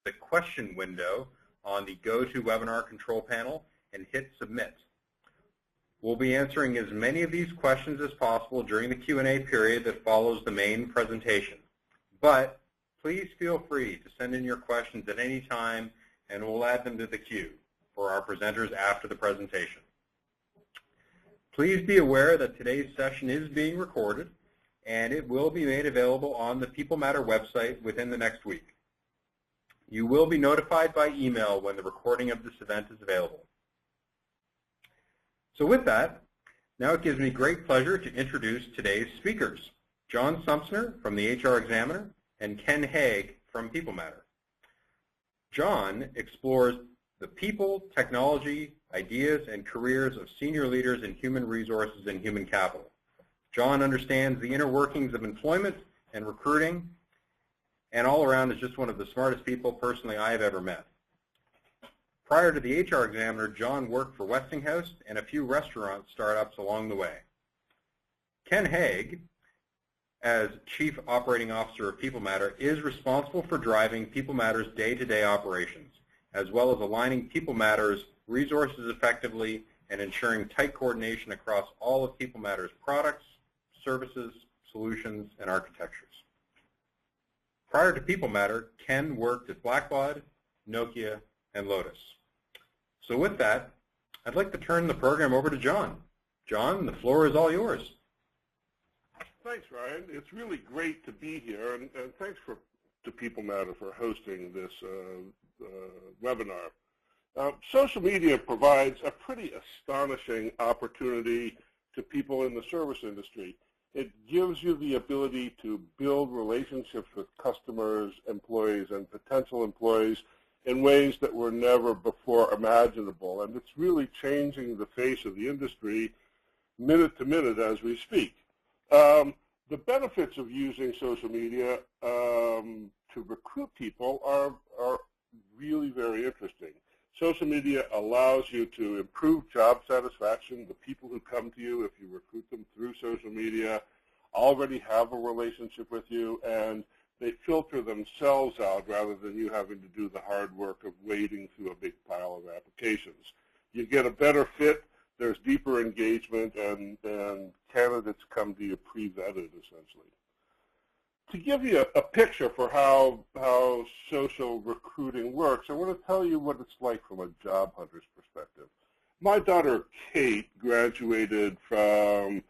the question window on the GoToWebinar control panel and hit Submit. We'll be answering as many of these questions as possible during the Q&A period that follows the main presentation. But please feel free to send in your questions at any time, and we'll add them to the queue for our presenters after the presentation. Please be aware that today's session is being recorded, and it will be made available on the People Matter website within the next week. You will be notified by email when the recording of this event is available. So with that, now it gives me great pleasure to introduce today's speakers, John Sumpsner from the HR Examiner and Ken Haig from People Matter. John explores the people, technology, ideas, and careers of senior leaders in human resources and human capital. John understands the inner workings of employment and recruiting, and all around is just one of the smartest people personally I have ever met. Prior to the HR Examiner, John worked for Westinghouse and a few restaurant startups along the way. Ken Haig, as Chief Operating Officer of People Matter, is responsible for driving People Matter's day-to-day operations, as well as aligning People Matter's resources effectively and ensuring tight coordination across all of People Matter's products, services, solutions, and architectures. Prior to People Matter, Ken worked at Blackbaud, Nokia, and Lotus. So with that, I'd like to turn the program over to John. John, the floor is all yours. Thanks, Ryan. It's really great to be here, and thanks to People Matter for hosting this webinar. Social media provides a pretty astonishing opportunity to people in the service industry. It gives you the ability to build relationships with customers, employees, and potential employees in ways that were never before imaginable. And it's really changing the face of the industry minute to minute as we speak. The benefits of using social media to recruit people are really very interesting. Social media allows you to improve job satisfaction. The people who come to you, if you recruit them through social media, already have a relationship with you, and they filter themselves out rather than you having to do the hard work of wading through a big pile of applications. You get a better fit, there's deeper engagement, and candidates come to you pre-vetted, essentially. To give you a picture for how social recruiting works, I want to tell you what it's like from a job hunter's perspective. My daughter, Kate, graduated from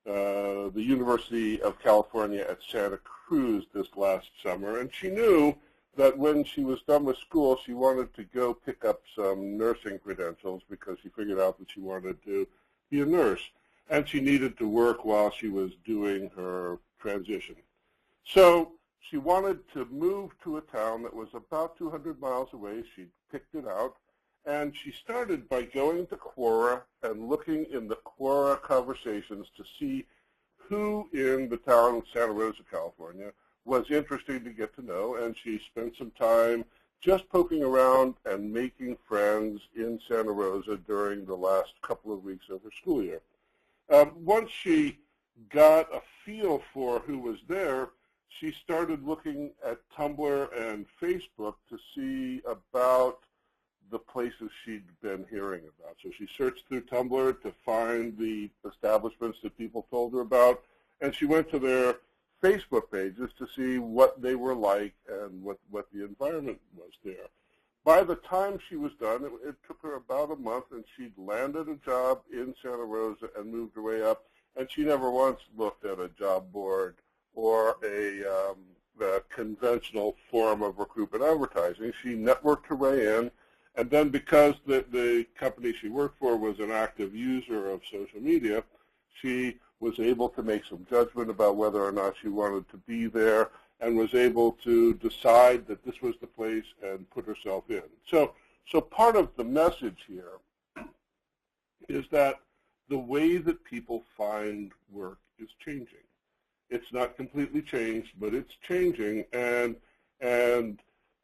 the University of California at Santa Cruz this last summer, and she knew that when she was done with school, she wanted to go pick up some nursing credentials because she figured out that she wanted to be a nurse, and she needed to work while she was doing her transition. So she wanted to move to a town that was about 200 miles away. She picked it out, and she started by going to Quora and looking in the Quora conversations to see who in the town of Santa Rosa, California, was interesting to get to know, and she spent some time just poking around and making friends in Santa Rosa during the last couple of weeks of her school year. Once she got a feel for who was there, she started looking at Tumblr and Facebook to see about the places she'd been hearing about. So she searched through Tumblr to find the establishments that people told her about, and she went to their Facebook pages to see what they were like and what the environment was there. By the time she was done, it took her about a month, and she'd landed a job in Santa Rosa and moved her way up, and she never once looked at a job board or a conventional form of recruitment advertising. She networked her way in, and then because the company she worked for was an active user of social media, she was able to make some judgment about whether or not she wanted to be there, and was able to decide that this was the place and put herself in. So part of the message here is that the way that people find work is changing. It's not completely changed, but it's changing, and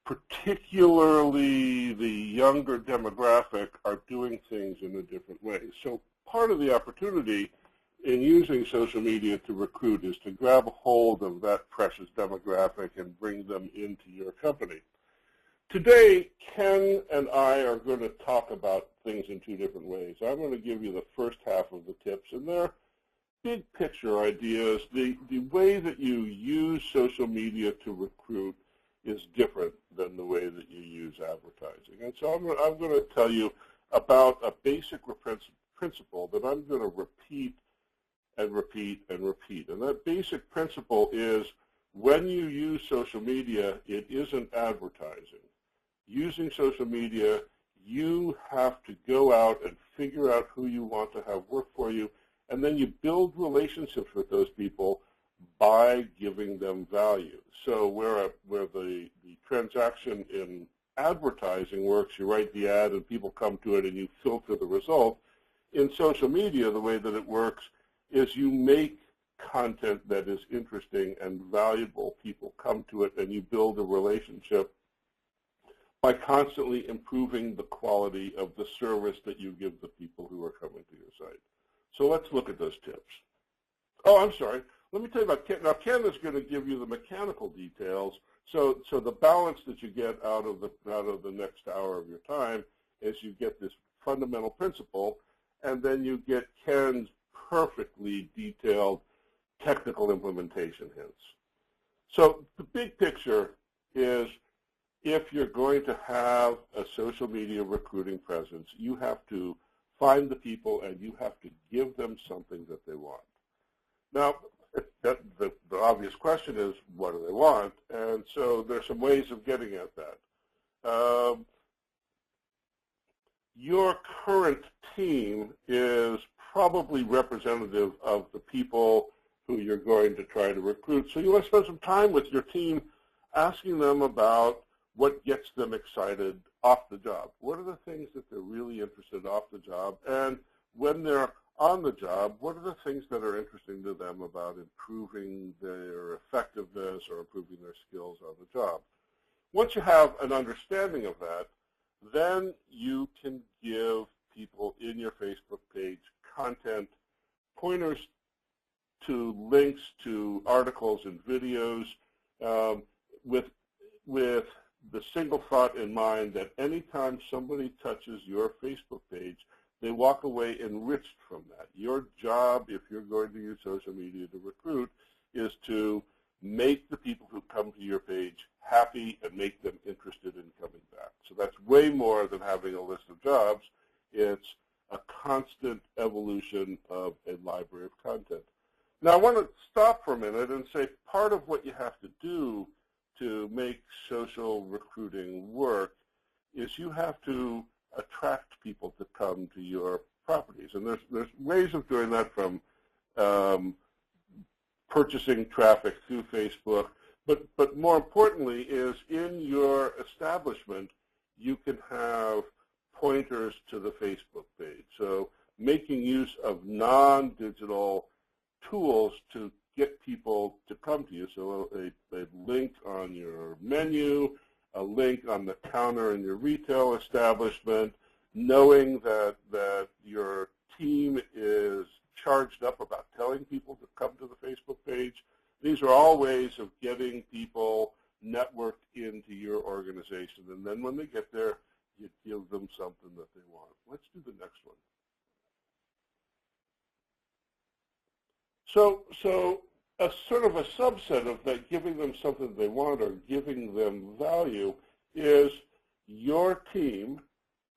particularly the younger demographic are doing things in a different way. So part of the opportunity in using social media to recruit is to grab a hold of that precious demographic and bring them into your company. Today, Ken and I are going to talk about things in two different ways. I'm going to give you the first half of the tips, and they're big picture ideas. The way that you use social media to recruit is different than the way that you use advertising. And so I'm going to tell you about a basic principle that I'm going to repeat and repeat and repeat. And that basic principle is when you use social media, it isn't advertising. Using social media, you have to go out and figure out who you want to have work for you, and then you build relationships with those people by giving them value. So where the transaction in advertising works, you write the ad and people come to it and you filter the result. In social media, the way that it works is you make content that is interesting and valuable. People come to it and you build a relationship by constantly improving the quality of the service that you give the people who are coming to your site. So let's look at those tips. Oh, I'm sorry. Let me tell you about Ken. Now, Ken is going to give you the mechanical details. So the balance that you get out of the next hour of your time is you get this fundamental principle, and then you get Ken's perfectly detailed technical implementation hints. So the big picture is, if you're going to have a social media recruiting presence, you have to find the people and you have to give them something that they want. Now, the obvious question is, what do they want? And so there's some ways of getting at that. Your current team is probably representative of the people who you're going to try to recruit. So you want to spend some time with your team asking them about what gets them excited off the job. What are the things that they're really interested in off the job? And when they're on the job, what are the things that are interesting to them about improving their effectiveness or improving their skills on the job? Once you have an understanding of that, then you can give people in your Facebook page content, pointers to links to articles and videos, with the single thought in mind that anytime somebody touches your Facebook page, they walk away enriched from that. Your job, if you're going to use social media to recruit, is to make the people who come to your page happy and make them interested in coming back. So that's way more than having a list of jobs. It's a constant evolution of a library of content. Now, I want to stop for a minute and say part of what you have to do to make social recruiting work is you have to attract people to come to your properties. And there's ways of doing that, from purchasing traffic through Facebook, but more importantly is in your establishment you can have pointers to the Facebook page. So making use of non-digital tools to get people to come to you. So a link on your menu, a link on the counter in your retail establishment, knowing that your team is charged up about telling people to come to the Facebook page. These are all ways of getting people networked into your organization. And then when they get there, you give them something that they want. Let's do the next one. So a sort of a subset of that, giving them something they want or giving them value, is your team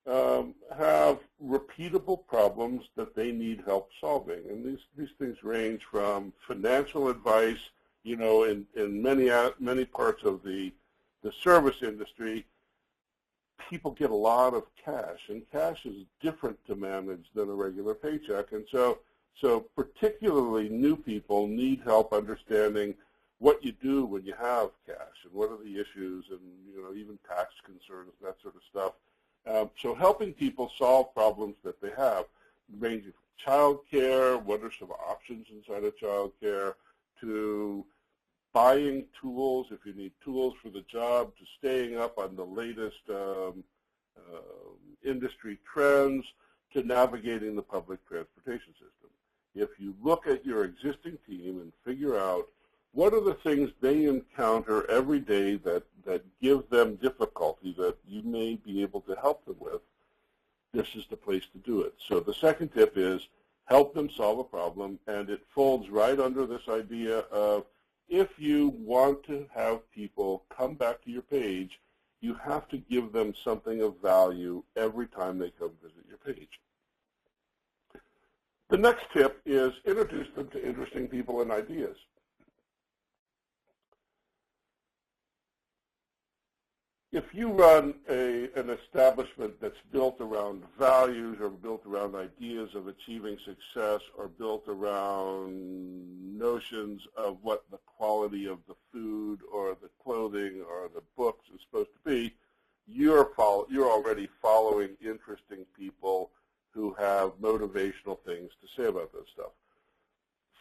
have repeatable problems that they need help solving. And these things range from financial advice. You know, in many parts of the service industry, people get a lot of cash, and cash is different to manage than a regular paycheck. And so particularly new people need help understanding what you do when you have cash and what are the issues, and even tax concerns, that sort of stuff. So helping people solve problems that they have, ranging from child care, what are some options inside of child care, to buying tools if you need tools for the job, to staying up on the latest industry trends, to navigating the public transportation system. If you look at your existing team and figure out what are the things they encounter every day that that give them difficulty that you may be able to help them with, this is the place to do it. So the second tip is help them solve a problem, and it folds right under this idea of if you want to have people come back to your page, you have to give them something of value every time they come visit your page. The next tip is introduce them to interesting people and ideas. If you run an establishment that's built around values or built around ideas of achieving success or built around notions of what the quality of the food or the clothing or the books is supposed to be, you're already following interesting people who have motivational things to say about this stuff.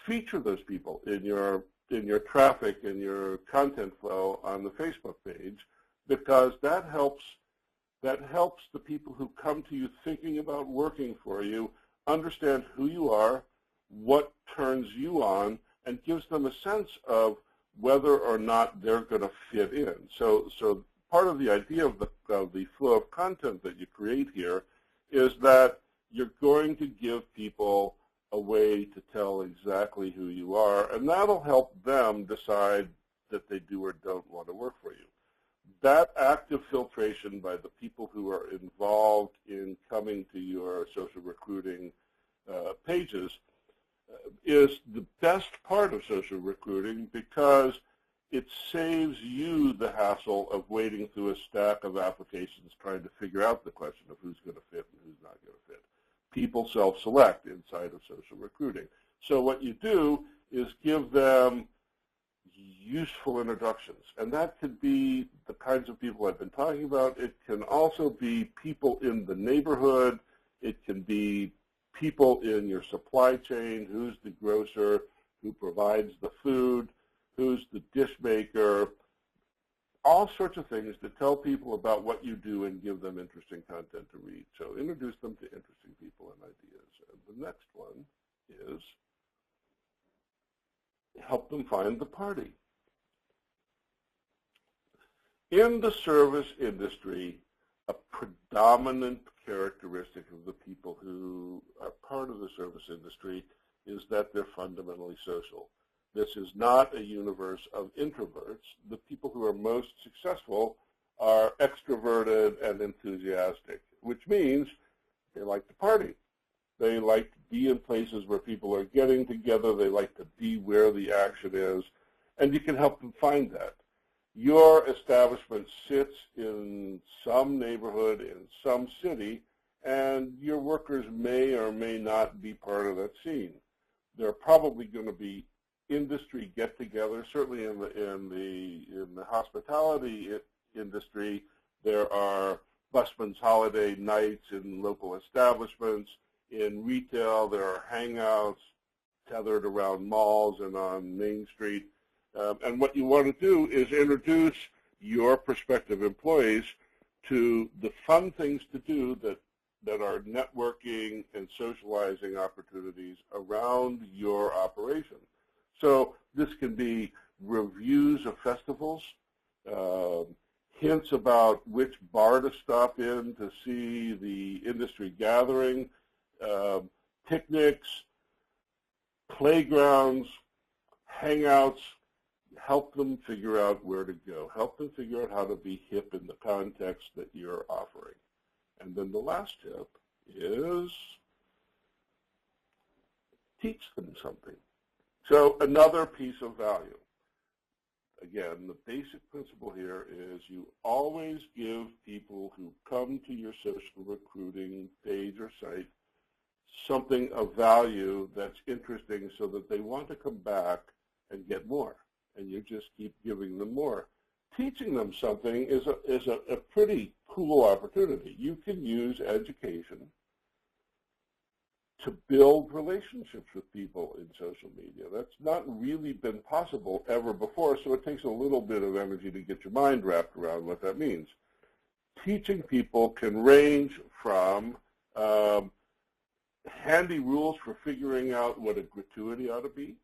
Feature those people in your traffic and your content flow on the Facebook page, because that helps the people who come to you thinking about working for you understand who you are, what turns you on, and gives them a sense of whether or not they're going to fit in. So part of the idea of the flow of content that you create here is that you're going to give people a way to tell exactly who you are, and that'll help them decide that they do or don't want to work for you. That active filtration by the people who are involved in coming to your social recruiting pages is the best part of social recruiting, because it saves you the hassle of wading through a stack of applications trying to figure out the question of who's going to fit and who's not going to fit. People self-select inside of social recruiting. So what you do is give them useful introductions, and that could be the kinds of people I've been talking about. It can also be people in the neighborhood. It can be people in your supply chain. Who's the grocer who provides the food? Who's the dish maker? All sorts of things to tell people about what you do and give them interesting content to read. So introduce them to interesting people and ideas. And the next one is help them find the party. In the service industry, a predominant characteristic of the people who are part of the service industry is that they're fundamentally social. This is not a universe of introverts. The people who are most successful are extroverted and enthusiastic, which means they like to party. They like to be in places where people are getting together. They like to be where the action is, and you can help them find that. Your establishment sits in some neighborhood, in some city, and your workers may or may not be part of that scene. There are probably going to be industry get-togethers. Certainly in the hospitality industry, there are busman's holiday nights in local establishments. In retail, there are hangouts tethered around malls and on Main Street. And what you want to do is introduce your prospective employees to the fun things to do that are networking and socializing opportunities around your operation. So this can be reviews of festivals, hints about which bar to stop in to see the industry gathering, picnics, playgrounds, hangouts. Help them figure out where to go. Help them figure out how to be hip in the context that you're offering. And then the last tip is teach them something. So another piece of value. Again, the basic principle here is you always give people who come to your social recruiting page or site something of value that's interesting so that they want to come back and get more. And you just keep giving them more. Teaching them something is a pretty cool opportunity. You can use education to build relationships with people in social media. That's not really been possible ever before, so it takes a little bit of energy to get your mind wrapped around what that means. Teaching people can range from handy rules for figuring out what a gratuity ought to be,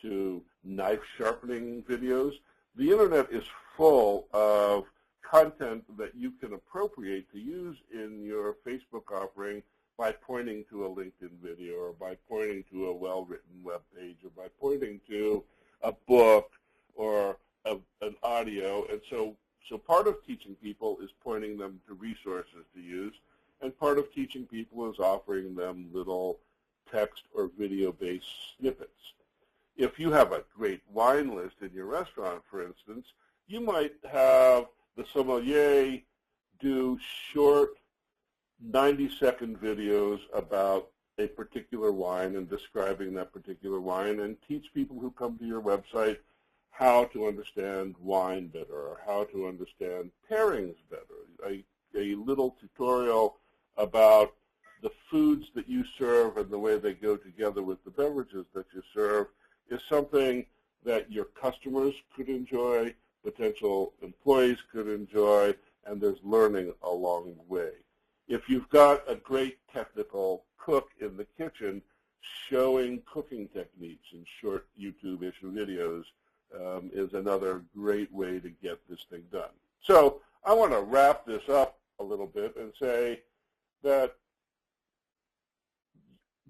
to knife sharpening videos. The internet is full of content that you can appropriate to use in your Facebook offering by pointing to a LinkedIn video or by pointing to a well-written web page or by pointing to a book or an audio. And so part of teaching people is pointing them to resources to use, and part of teaching people is offering them little text or video-based snippets. If you have a great wine list in your restaurant, for instance, you might have the sommelier do short 90-second videos about a particular wine and describing that particular wine, and teach people who come to your website how to understand wine better or how to understand pairings better. A little tutorial about the foods that you serve and the way they go together with the beverages that you serve is something that your customers could enjoy, potential employees could enjoy, and there's learning along the way. If you've got a great technical cook in the kitchen showing cooking techniques in short YouTube-ish videos is another great way to get this thing done. So I want to wrap this up a little bit and say that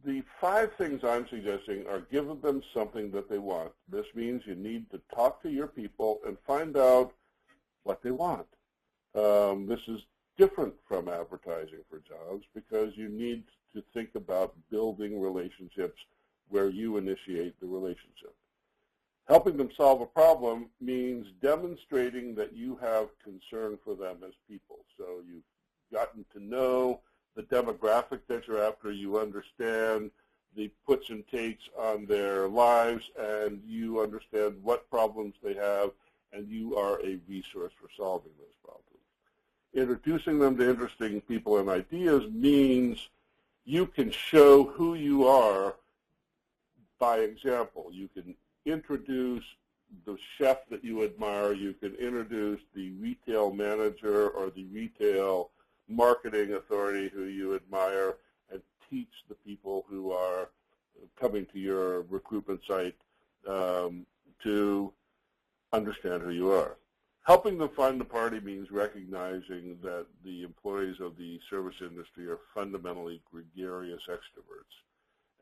the 5 things I'm suggesting are give them something that they want. This means you need to talk to your people and find out what they want. This is different from advertising for jobs because you need to think about building relationships where you initiate the relationship. Helping them solve a problem means demonstrating that you have concern for them as people. So you've gotten to know the demographic that you're after, you understand the puts and takes on their lives, and you understand what problems they have, and you are a resource for solving those problems. Introducing them to interesting people and ideas means you can show who you are by example. You can introduce the chef that you admire. You can introduce the retail manager or the retail marketing authority who you admire, and teach the people who are coming to your recruitment site to understand who you are. Helping them find the party means recognizing that the employees of the service industry are fundamentally gregarious extroverts.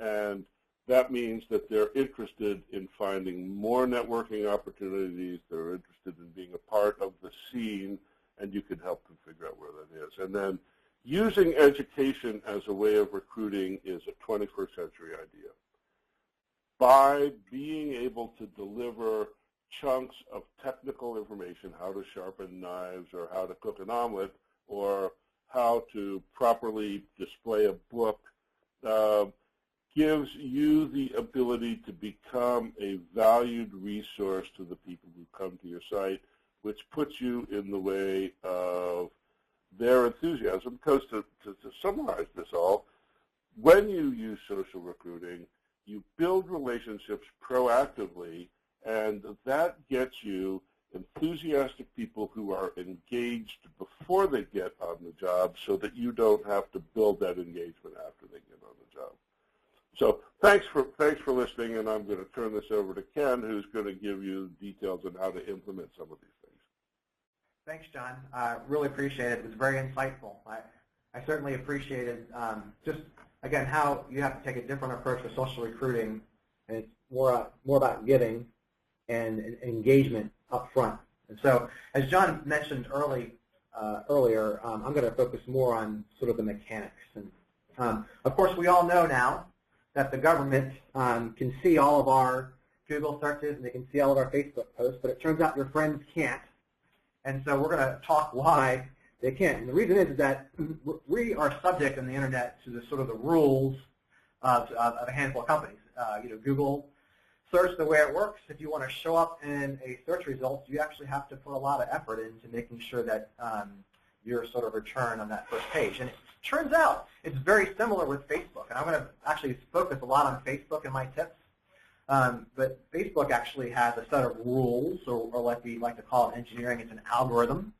And that means that they're interested in finding more networking opportunities, they're interested in being a part of the scene, and you can help them figure out where that is. And then using education as a way of recruiting is a 21st century idea. By being able to deliver chunks of technical information, how to sharpen knives or how to cook an omelet or how to properly display a book, gives you the ability to become a valued resource to the people who come to your site, which puts you in the way of their enthusiasm. Because to summarize this all, when you use social recruiting, you build relationships proactively, and that gets you enthusiastic people who are engaged before they get on the job so that you don't have to build that engagement after they get on the job. So thanks for listening, and I'm going to turn this over to Ken, who's going to give you details on how to implement some of these things. Thanks, John. I really appreciate it. It was very insightful. I certainly appreciated just, again, how you have to take a different approach to social recruiting, and it's more about giving and engagement up front. And so, as John mentioned earlier, I'm going to focus more on sort of the mechanics. And of course, we all know now that the government can see all of our Google searches and they can see all of our Facebook posts, but it turns out your friends can't. And so we're going to talk why they can't. And the reason is that we are subject on the internet to the sort of the rules of a handful of companies. Google search, the way it works, if you want to show up in a search results, you actually have to put a lot of effort into making sure that your sort of return on that first page. And it turns out it's very similar with Facebook. And I'm going to actually focus a lot on Facebook in my tips. But Facebook actually has a set of rules, or what we like to call it in engineering, it's an algorithm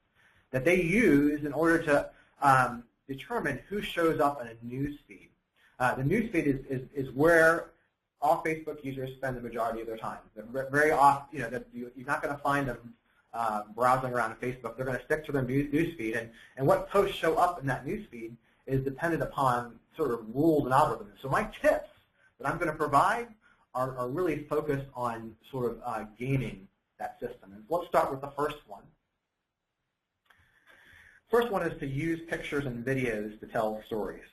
that they use in order to determine who shows up in a news feed. The news feed is where all Facebook users spend the majority of their time. They're very often, you're not going to find them browsing around Facebook. They're going to stick to their news feed, and what posts show up in that news feed is dependent upon sort of rules and algorithms. So my tips that I'm going to provide are really focused on sort of gaming that system. And let's start with the first one. First one is to use pictures and videos to tell stories.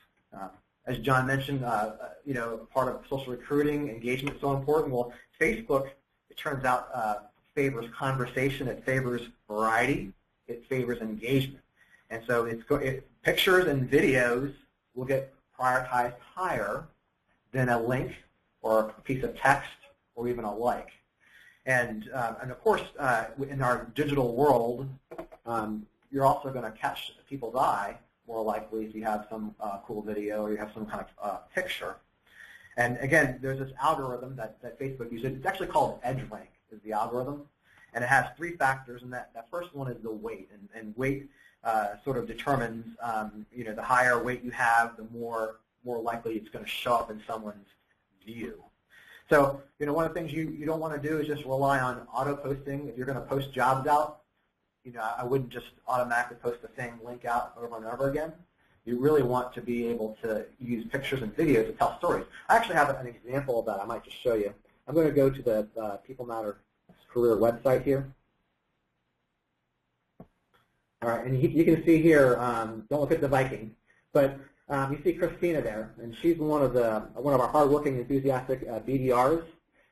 As John mentioned, part of social recruiting, engagement is so important. Well, Facebook, it turns out, favors conversation. It favors variety. It favors engagement. And so pictures and videos will get prioritized higher than a link or a piece of text or even a like. And of course, in our digital world, you're also going to catch people's eye more likely if you have some cool video or you have some kind of picture. And again, there's this algorithm that Facebook uses. It's actually called EdgeRank is the algorithm. And it has 3 factors, and that first one is the weight. And weight sort of determines, the higher weight you have, the more likely it's going to show up in someone's view. So, one of the things you don't want to do is just rely on auto-posting. If you're going to post jobs out, I wouldn't just automatically post the same link out over and over again. You really want to be able to use pictures and videos to tell stories. I actually have an example of that I might just show you. I'm going to go to the People Matter career website here. All right, and you can see here, don't look at the Viking, but you see Christina there, and she's one of our hardworking, enthusiastic BDRs.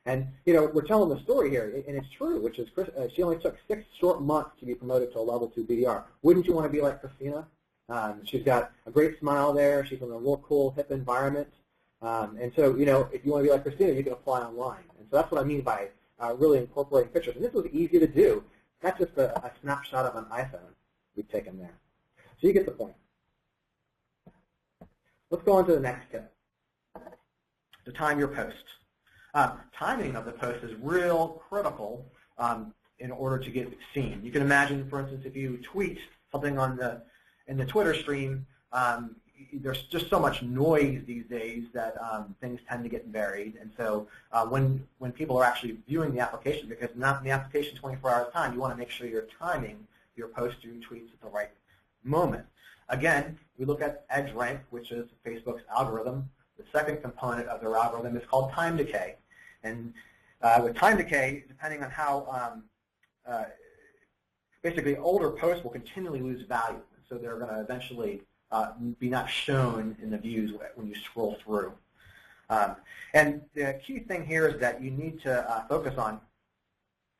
And we're telling the story here, and it's true, which is she only took 6 short months to be promoted to a level 2 BDR. Wouldn't you want to be like Christina? She's got a great smile there. She's in a real cool, hip environment. And so, if you want to be like Christina, you can apply online. And so that's what I mean by really incorporating pictures. And this was easy to do. That's just a snapshot of an iPhone we've taken there. So you get the point. Let's go on to the next tip. To time your post. Timing of the post is real critical in order to get seen. You can imagine, for instance, if you tweet something in the Twitter stream, there's just so much noise these days that things tend to get buried. And so when people are actually viewing the application, because not in the application 24 hours time, you want to make sure you're timing your posts, your tweets at the right moment. Again, we look at EdgeRank, which is Facebook's algorithm. The second component of their algorithm is called time decay. And with time decay, depending on how, basically older posts will continually lose value. So they're going to eventually be not shown in the views when you scroll through. And the key thing here is that you need to focus on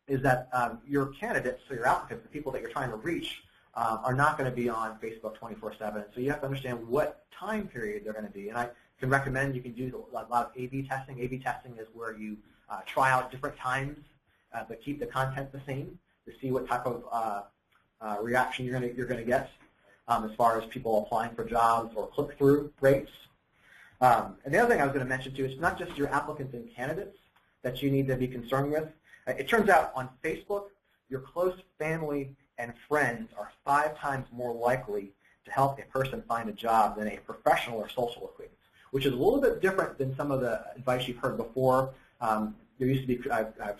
is that your candidates, so your applicants, the people that you're trying to reach, are not going to be on Facebook 24/7. So you have to understand what time period they're going to be. And I can recommend you can do a lot of A/B testing. A/B testing is where you try out different times, but keep the content the same to see what type of reaction you're going to get as far as people applying for jobs or click-through rates. And the other thing I was going to mention too is not just your applicants and candidates that you need to be concerned with. It turns out on Facebook, your close family and friends are 5 times more likely to help a person find a job than a professional or social acquaintance, which is a little bit different than some of the advice you've heard before. There used to be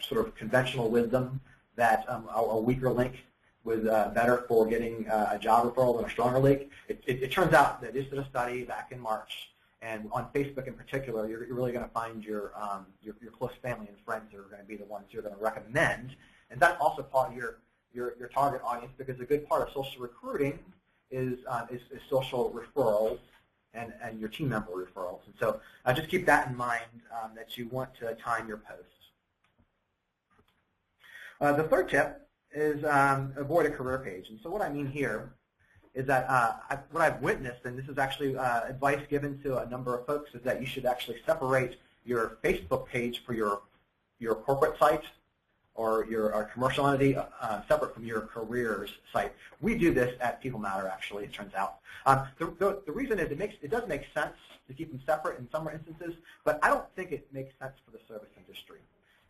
sort of conventional wisdom that a weaker link was better for getting a job referral than a stronger link. It turns out that this is a study back in March, and on Facebook in particular, you're really going to find your close family and friends are going to be the ones you're going to recommend, and that's also part of your target audience, because a good part of social recruiting is social referrals and your team member referrals. And so just keep that in mind that you want to time your posts. The third tip is avoid a career page. And so what I mean here is that what I've witnessed, and this is actually advice given to a number of folks, is that you should actually separate your Facebook page for your corporate site or your commercial entity separate from your careers site. We do this at People Matter, actually, it turns out. The reason is it does make sense to keep them separate in some instances, but I don't think it makes sense for the service industry.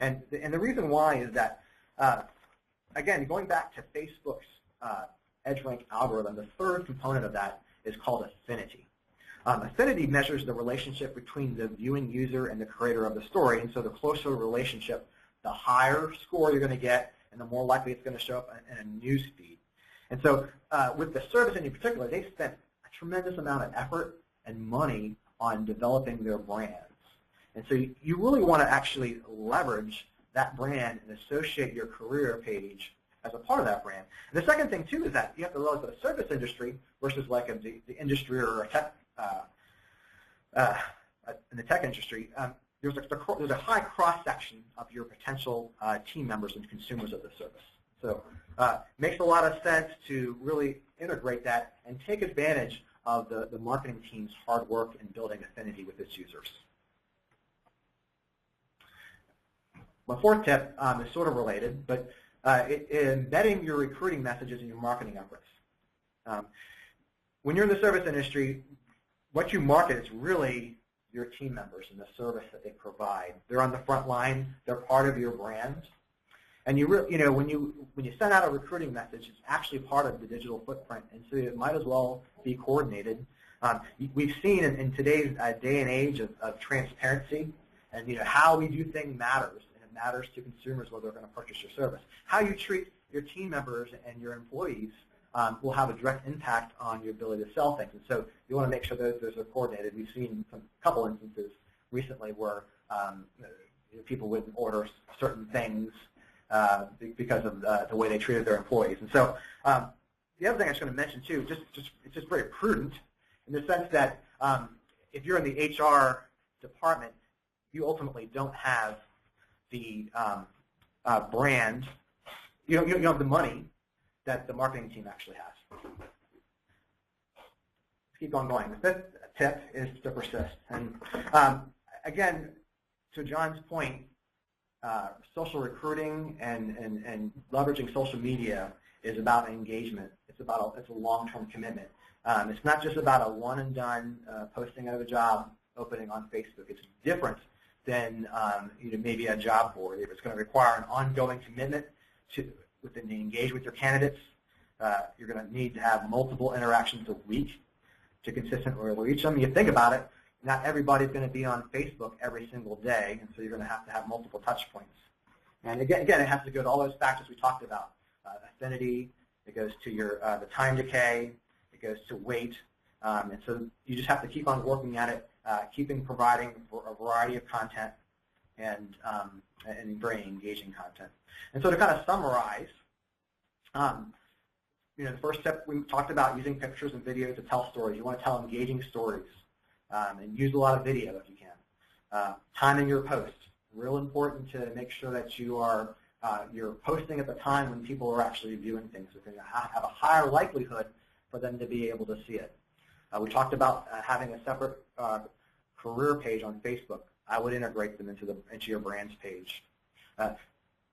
And the reason why is that, again, going back to Facebook's EdgeRank algorithm, the third component of that is called affinity. Affinity measures the relationship between the viewing user and the creator of the story, and so the closer the relationship, the higher score you're going to get, and the more likely it's going to show up in a news feed. And so with the service in particular, they spent a tremendous amount of effort and money on developing their brands. And so you really want to actually leverage that brand and associate your career page as a part of that brand. And the second thing, too, is that you have to realize that a service industry versus like the industry or a tech, in the tech industry, there's a high cross-section of your potential team members and consumers of the service. So it makes a lot of sense to really integrate that and take advantage of the marketing team's hard work in building affinity with its users. My fourth tip is sort of related, but embedding your recruiting messages in your marketing efforts. When you're in the service industry, what you market is really your team members and the service that they provide. They're on the front line. They're part of your brand. And when you send out a recruiting message, it's actually part of the digital footprint, and so it might as well be coordinated. We've seen in today's day and age of transparency, and how we do things matters, and it matters to consumers whether they're going to purchase your service. How you treat your team members and your employees will have a direct impact on your ability to sell things, and so you want to make sure that those are coordinated. We've seen a couple instances recently where people wouldn't order certain things because of the way they treated their employees. And so the other thing I was going to mention too, it's just very prudent in the sense that if you're in the HR department, you ultimately don't have the brand, you don't have the money that the marketing team actually has. Let's keep on going. The fifth tip is to persist. And again, to John's point, social recruiting and leveraging social media is about engagement. It's a long-term commitment. It's not just about a one-and-done posting of a job opening on Facebook. It's different than maybe a job board. It's going to require an ongoing commitment to engage with your candidates. You're going to need to have multiple interactions a week to consistently reach them. You think about it, not everybody's going to be on Facebook every single day, and so you're going to have multiple touch points. And again, it has to go to all those factors we talked about. Affinity, it goes to your the time decay, it goes to weight, and so you just have to keep on working at it, providing a variety of content and very engaging content. And so to kind of summarize, the first step we talked about using pictures and videos to tell stories. You want to tell engaging stories. And use a lot of video if you can. Timing your posts, real important to make sure that you're posting at the time when people are actually viewing things. So you're going to have a higher likelihood for them to be able to see it. We talked about having a separate career page on Facebook. I would integrate them into your brand's page.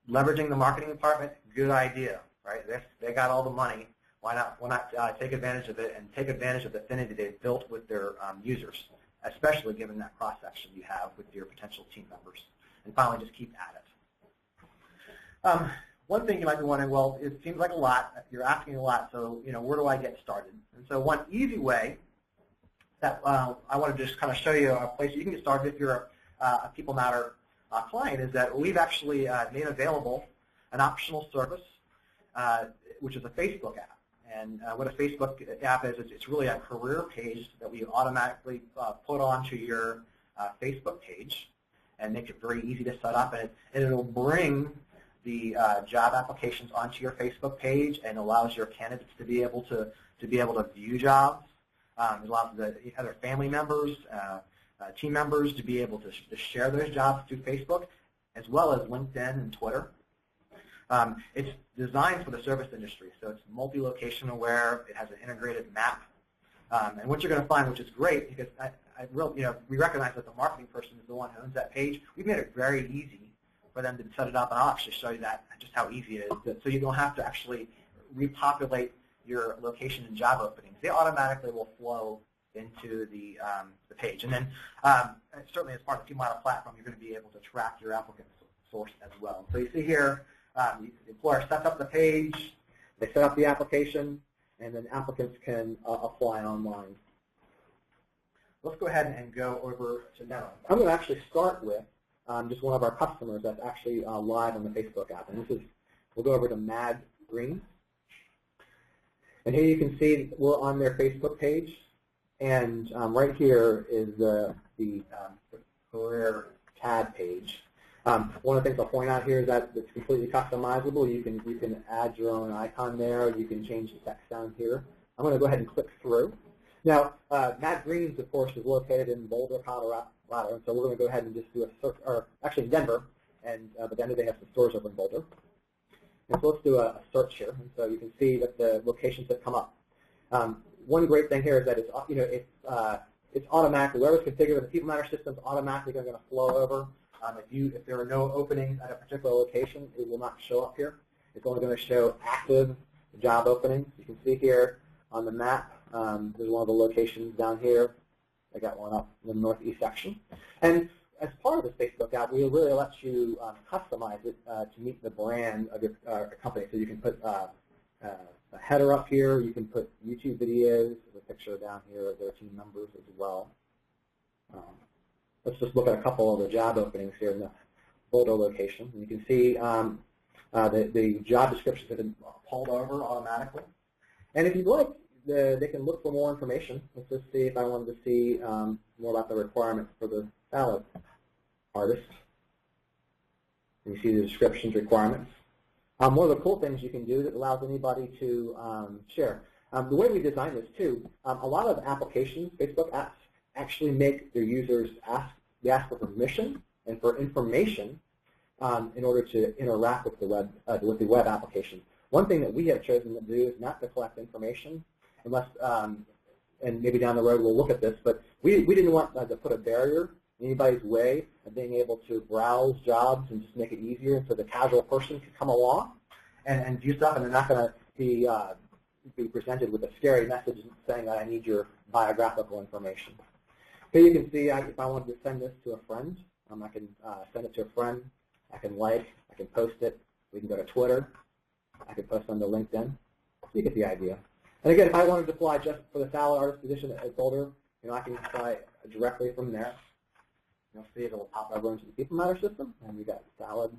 Leveraging the marketing department, good idea, right? They got all the money. Why not take advantage of it and take advantage of the affinity they've built with their users, especially given that cross-section you have with your potential team members. And finally, just keep at it. One thing you might be wondering, well, it seems like a lot. You're asking a lot, so where do I get started? And so one easy way that I want to just kind of show you a place you can get started if you're a People Matter client is that we've actually made available an optional service, which is a Facebook app. And what a Facebook app is, it's really a career page that we automatically put onto your Facebook page and make it very easy to set up. And it'll bring the job applications onto your Facebook page and allows your candidates to be able to view jobs. It allows the other family members, team members to be able to share those jobs through Facebook, as well as LinkedIn and Twitter. It's designed for the service industry, so it's multi-location aware. It has an integrated map. And what you're going to find, which is great, because we recognize that the marketing person is the one who owns that page. We've made it very easy for them to set it up, and I'll actually show you that, just how easy it is. So you don't have to actually repopulate your location and job openings. They automatically will flow into the page. And then certainly as part of the People Matter platform, you're going to be able to track your applicant source as well. So you see here, the employer sets up the page, they set up the application, and then applicants can apply online. let's go ahead and go over to demo. I'm going to actually start with just one of our customers that's actually live on the Facebook app. And this is, we'll go over to Mad Green. And here you can see we're on their Facebook page. And right here is the career tab page. One of the things I'll point out here is that it's completely customizable. You can add your own icon there. You can change the text down here. I'm going to go ahead and click through. Now, Matt Green's, of course, is located in Boulder, Colorado, and so we're going to go ahead and just do a search, or actually Denver, and but then they have some stores over in Boulder. And so let's do a search here, and so you can see that the locations that come up. One great thing here is that it's automatically, whoever's configured with the People Matter system is automatically going to flow over. If there are no openings at a particular location, it will not show up here. It's only going to show active job openings. You can see here on the map, there's one of the locations down here. I got one up in the northeast section. And as part of this Facebook app, we really let you customize it to meet the brand of your company. So you can put a header up here. You can put YouTube videos, a picture down here of their team members as well. Let's just look at a couple of the job openings here in the Boulder location. You can see the job descriptions have been pulled over automatically. And if you'd like, they can look for more information. Let's just see if I wanted to see more about the requirements for the salad artist. You see the descriptions, requirements. One of the cool things you can do that allows anybody to share. The way we designed this too, a lot of applications, Facebook apps, actually make their users ask for permission and for information in order to interact with the web application. One thing that we have chosen to do is not to collect information, unless, and maybe down the road we'll look at this, but we didn't want to put a barrier in anybody's way of being able to browse jobs and just make it easier so the casual person can come along and do stuff, and they're not going to be presented with a scary message saying that I need your biographical information. Here you can see if I wanted to send this to a friend, I can send it to a friend. I can like, I can post it. We can go to Twitter. I can post on the LinkedIn. You get the idea. And again, if I wanted to apply just for the salad artist position at Boulder, I can apply directly from there. You'll see it will pop over into the People Matter system, and we got salad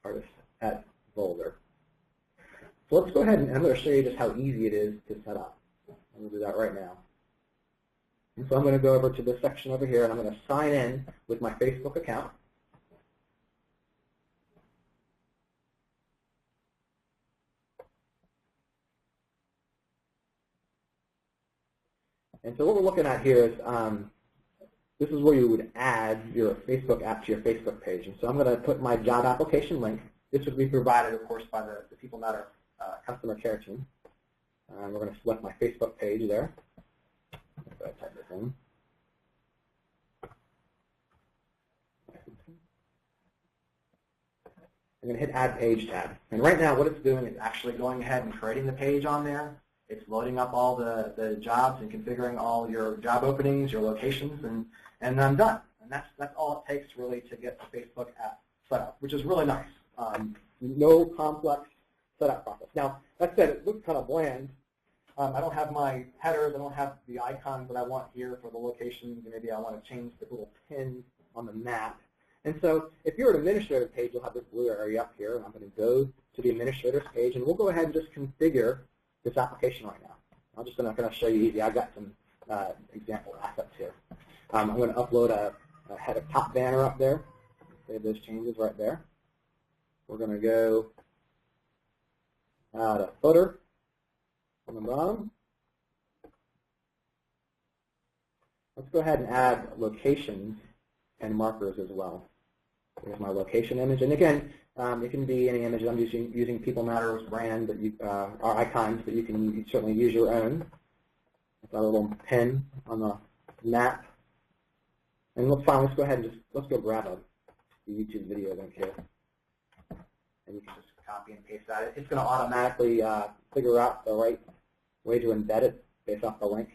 artist at Boulder. So let's go ahead and I'm going to show you just how easy it is to set up. I'm going to do that right now. And so I'm going to go over to this section over here, and I'm going to sign in with my Facebook account. And so what we're looking at here is this is where you would add your Facebook app to your Facebook page. And so I'm going to put my job application link. This would be provided, of course, by the People Matter customer care team. We're going to select my Facebook page there. So I type this in. I'm going to hit Add Page tab. And right now what it's doing is actually going ahead and creating the page on there. It's loading up all the jobs and configuring all your job openings, your locations, and I'm done. And that's all it takes really to get the Facebook app set up, which is really nice. No complex setup process. Now, that said, it looks kind of bland. I don't have my headers. I don't have the icons that I want here for the locations. Maybe I want to change the little pin on the map. And so if you're an administrator page, you'll have this blue area up here. And I'm going to go to the administrator's page, and we'll go ahead and just configure this application right now. I'm just going to show you easy. I've got some example assets here. I'm going to upload a header top banner up there. Save those changes right there. We're going to go to footer on the bottom. Let's go ahead and add locations and markers as well. Here's my location image. And again, it can be any image. I'm using People Matter's brand, but our icons, but you can certainly use your own. It's a little pin on the map. And let's go ahead and let's go grab a YouTube video link here. And you can just copy and paste that. It's going to automatically figure out the right way to embed it based off the link.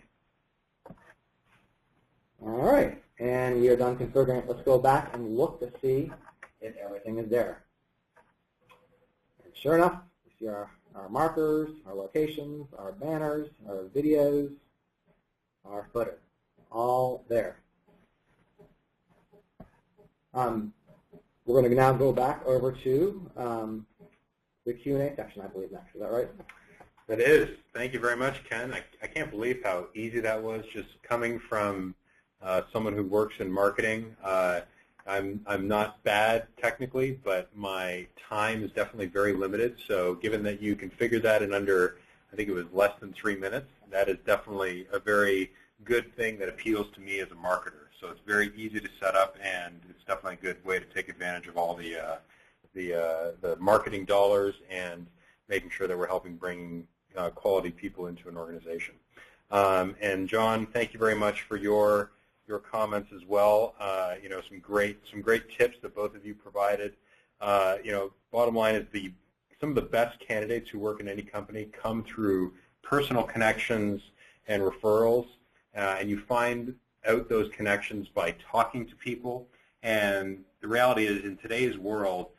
All right, and we are done configuring it. Let's go back and look to see if everything is there. And sure enough, we see our markers, our locations, our banners, our videos, our footer. all there. We're going to now go back over to the Q&A section, I believe, next. Is that right? That is. Thank you very much, Ken. I can't believe how easy that was, just coming from someone who works in marketing. I'm not bad technically, but my time is definitely very limited. So given that you configured that in under, I think it was less than 3 minutes, that is definitely a very good thing that appeals to me as a marketer. So it's very easy to set up, and it's definitely a good way to take advantage of all the marketing dollars and making sure that we're helping bring quality people into an organization. And John, thank you very much for your comments as well. Some great tips that both of you provided. Bottom line is some of the best candidates who work in any company come through personal connections and referrals, and you find out those connections by talking to people. And the reality is, in today's world,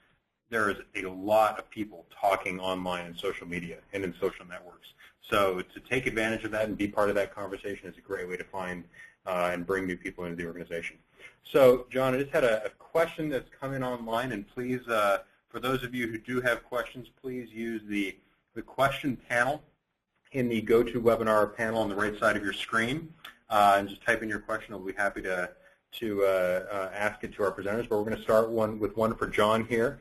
there is a lot of people talking online in social media and in social networks. So to take advantage of that and be part of that conversation is a great way to find and bring new people into the organization. So, John, I just had a question that's come in online, and please, for those of you who do have questions, please use the question panel in the GoToWebinar panel on the right side of your screen, and just type in your question. I'll be happy to ask it to our presenters, but we're going to start with one for John here.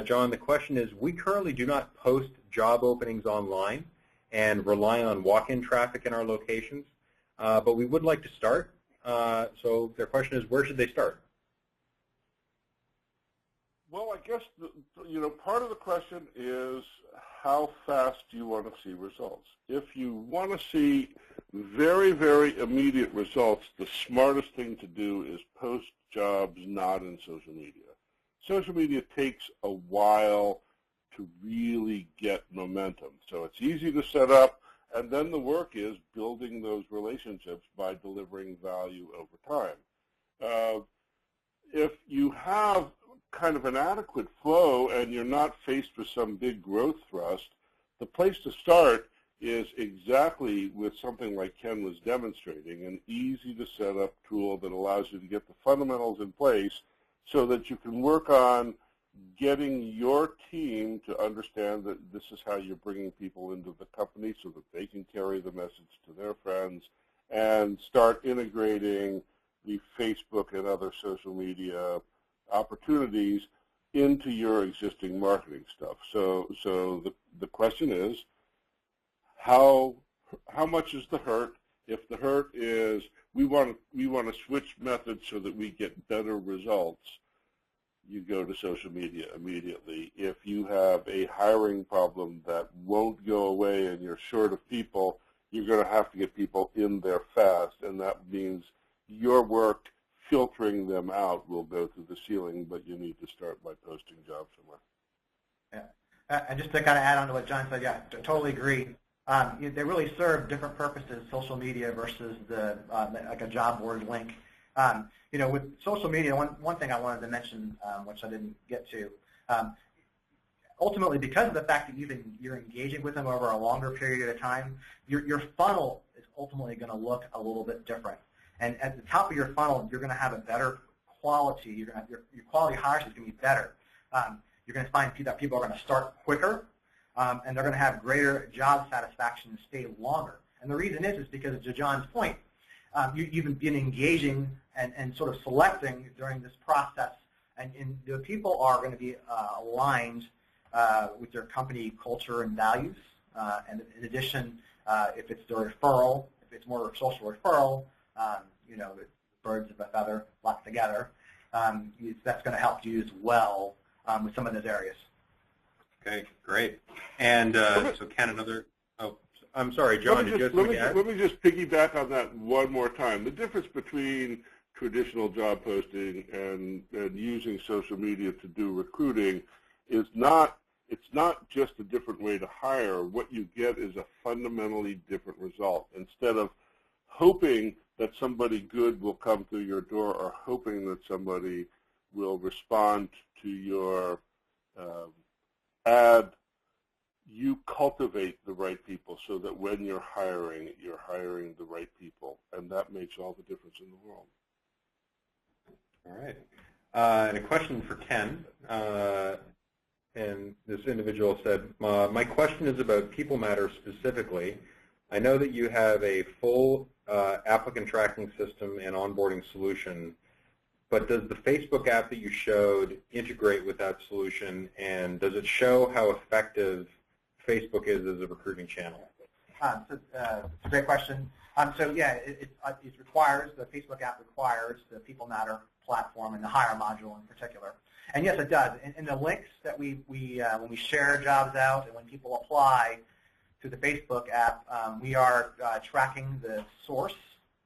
John, the question is, we currently do not post job openings online and rely on walk-in traffic in our locations, but we would like to start. So their question is, where should they start? Well, I guess part of the question is, how fast do you want to see results? If you want to see very, very immediate results, the smartest thing to do is post jobs not in social media. Social media takes a while to really get momentum. So it's easy to set up, and then the work is building those relationships by delivering value over time. If you have kind of an adequate flow and you're not faced with some big growth thrust, the place to start is exactly with something like Ken was demonstrating, an easy to set up tool that allows you to get the fundamentals in place so that you can work on getting your team to understand that this is how you're bringing people into the company so that they can carry the message to their friends, and start integrating the Facebook and other social media opportunities into your existing marketing stuff. So the question is, how much is the hurt? If the hurt is we want to switch methods so that we get better results, you go to social media immediately. If you have a hiring problem that won't go away and you're short of people, you're going to have to get people in there fast, and that means your work filtering them out will go through the ceiling, but you need to start by posting jobs somewhere. Yeah, and just to kind of add on to what John said, yeah, totally agree. They really serve different purposes, social media versus like a job board link. With social media, one thing I wanted to mention, which I didn't get to, ultimately, because of the fact that you're engaging with them over a longer period of time, your funnel is ultimately going to look a little bit different. And at the top of your funnel, you're going to have a better quality. Your quality hires is going to be better. You're going to find that people are going to start quicker, and they're going to have greater job satisfaction and stay longer. And the reason is because, to John's point, you've been engaging and sort of selecting during this process, and the people are going to be aligned with their company culture and values. And in addition, if it's the referral, if it's more social referral, birds of a feather flock together, that's going to help you as well with some of those areas. Okay, great. And so Ken, I'm sorry, John, let me just piggyback on that one more time. The difference between traditional job posting and using social media to do recruiting is it's not just a different way to hire. What you get is a fundamentally different result. Instead of hoping that somebody good will come through your door or hoping that somebody will respond to your ad, you cultivate the right people so that when you're hiring the right people, and that makes all the difference in the world. All right. And a question for Ken. And this individual said, my question is about People Matter specifically. I know that you have a full applicant tracking system and onboarding solution, but does the Facebook app that you showed integrate with that solution, and does it show how effective Facebook is as a recruiting channel? It's a great question. So yeah, it requires, the Facebook app requires the People Matter platform and the Hire module in particular. And yes, it does. In the links that when we share jobs out and when people apply to the Facebook app, we are tracking the source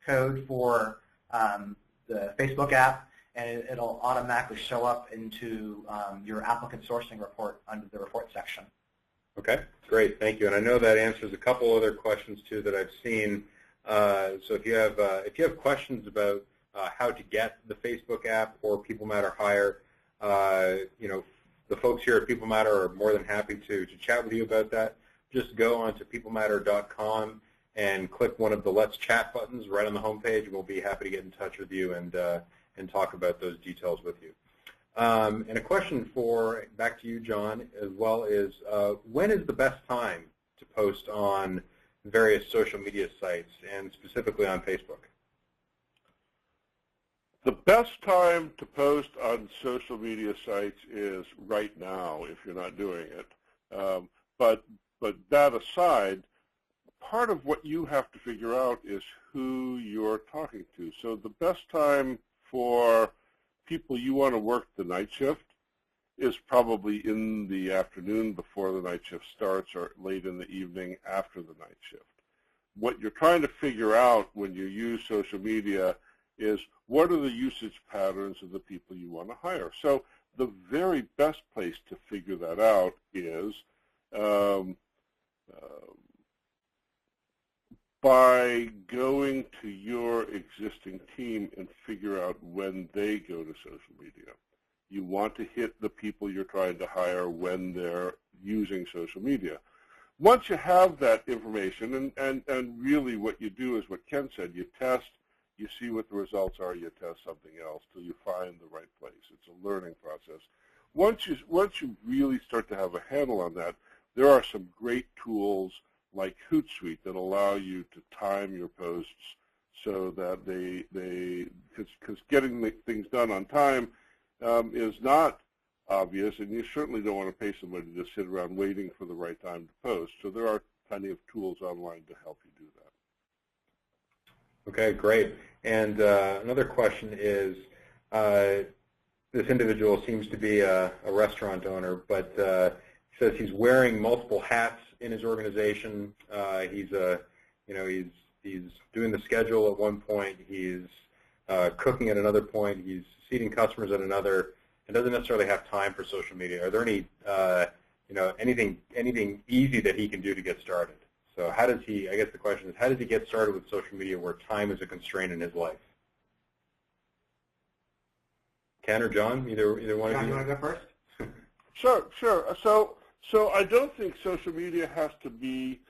code for the Facebook app, and it'll automatically show up into your applicant sourcing report under the report section. Okay, great, thank you. And I know that answers a couple other questions too that I've seen. So if you have questions about how to get the Facebook app or People Matter Hire, the folks here at People Matter are more than happy to chat with you about that. Just go onto peoplematter.com and click one of the Let's Chat buttons right on the homepage, and we'll be happy to get in touch with you and talk about those details with you. And a question back to you, John, as well, is when is the best time to post on various social media sites, and specifically on Facebook? The best time to post on social media sites is right now if you're not doing it. But that aside, part of what you have to figure out is who you're talking to. So the best time for people you want to work the night shift is probably in the afternoon before the night shift starts, or late in the evening after the night shift. What you're trying to figure out when you use social media is what are the usage patterns of the people you want to hire. So the very best place to figure that out is by going to your existing team and figure out when they go to social media. You want to hit the people you're trying to hire when they're using social media. Once you have that information, and really what you do is what Ken said, you test, you see what the results are, you test something else till you find the right place. It's a learning process. Once you really start to have a handle on that, there are some great tools like Hootsuite that allow you to time your posts so that because getting things done on time is not obvious, and you certainly don't want to pay somebody to sit around waiting for the right time to post. So there are plenty of tools online to help you do that. Okay, great. And another question is, this individual seems to be a restaurant owner, but says he's wearing multiple hats in his organization. He's doing the schedule at one point. He's cooking at another point. He's seating customers at another, and doesn't necessarily have time for social media. Are there any, anything easy that he can do to get started? So how does he? I guess the question is, how does he get started with social media where time is a constraint in his life? Ken or John, either one of you. John, you want to go first? Sure. So I don't think social media has to be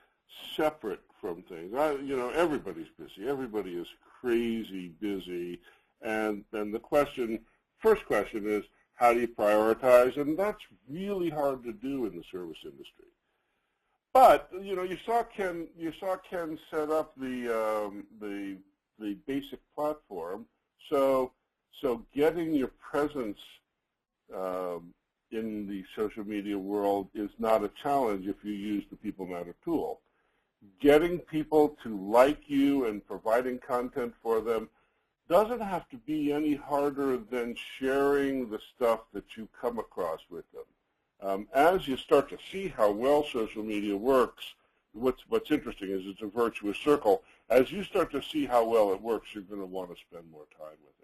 separate from things. Everybody's busy. Everybody is crazy busy, and the first question is, how do you prioritize? And that's really hard to do in the service industry. But you saw Ken set up the basic platform. So getting your presence in the social media world is not a challenge if you use the People Matter tool. Getting people to like you and providing content for them doesn't have to be any harder than sharing the stuff that you come across with them. As you start to see how well social media works, what's interesting is it's a virtuous circle. As you start to see how well it works, you're going to want to spend more time with it.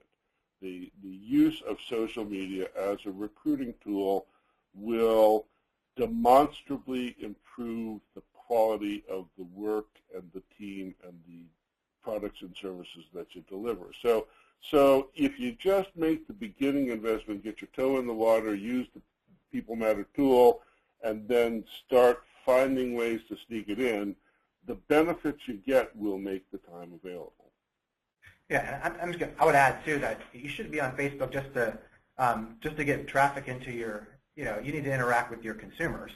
The use of social media as a recruiting tool will demonstrably improve the quality of the work and the team and the products and services that you deliver. So if you just make the beginning investment, get your toe in the water, use the People Matter tool, and then start finding ways to sneak it in, the benefits you get will make the time available. Yeah, and I would add too that you shouldn't be on Facebook just to get traffic into your, you need to interact with your consumers.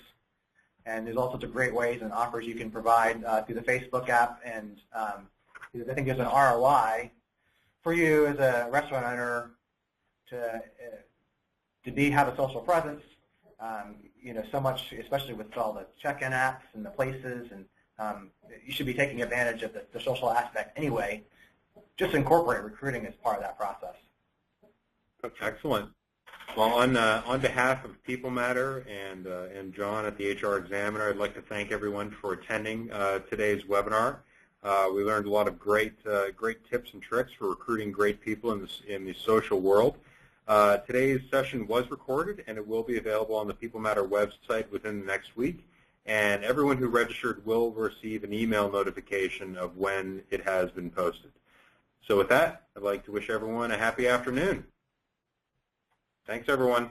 And there's all sorts of great ways and offers you can provide through the Facebook app, and I think there's an ROI for you as a restaurant owner to have a social presence. So much, especially with all the check-in apps and the places, and you should be taking advantage of the social aspect anyway. Just incorporate recruiting as part of that process. Excellent. Well, on behalf of People Matter and John at the HR Examiner, I'd like to thank everyone for attending today's webinar. We learned a lot of great tips and tricks for recruiting great people in the social world. Today's session was recorded, and it will be available on the People Matter website within the next week. And everyone who registered will receive an email notification of when it has been posted. So with that, I'd like to wish everyone a happy afternoon. Thanks, everyone.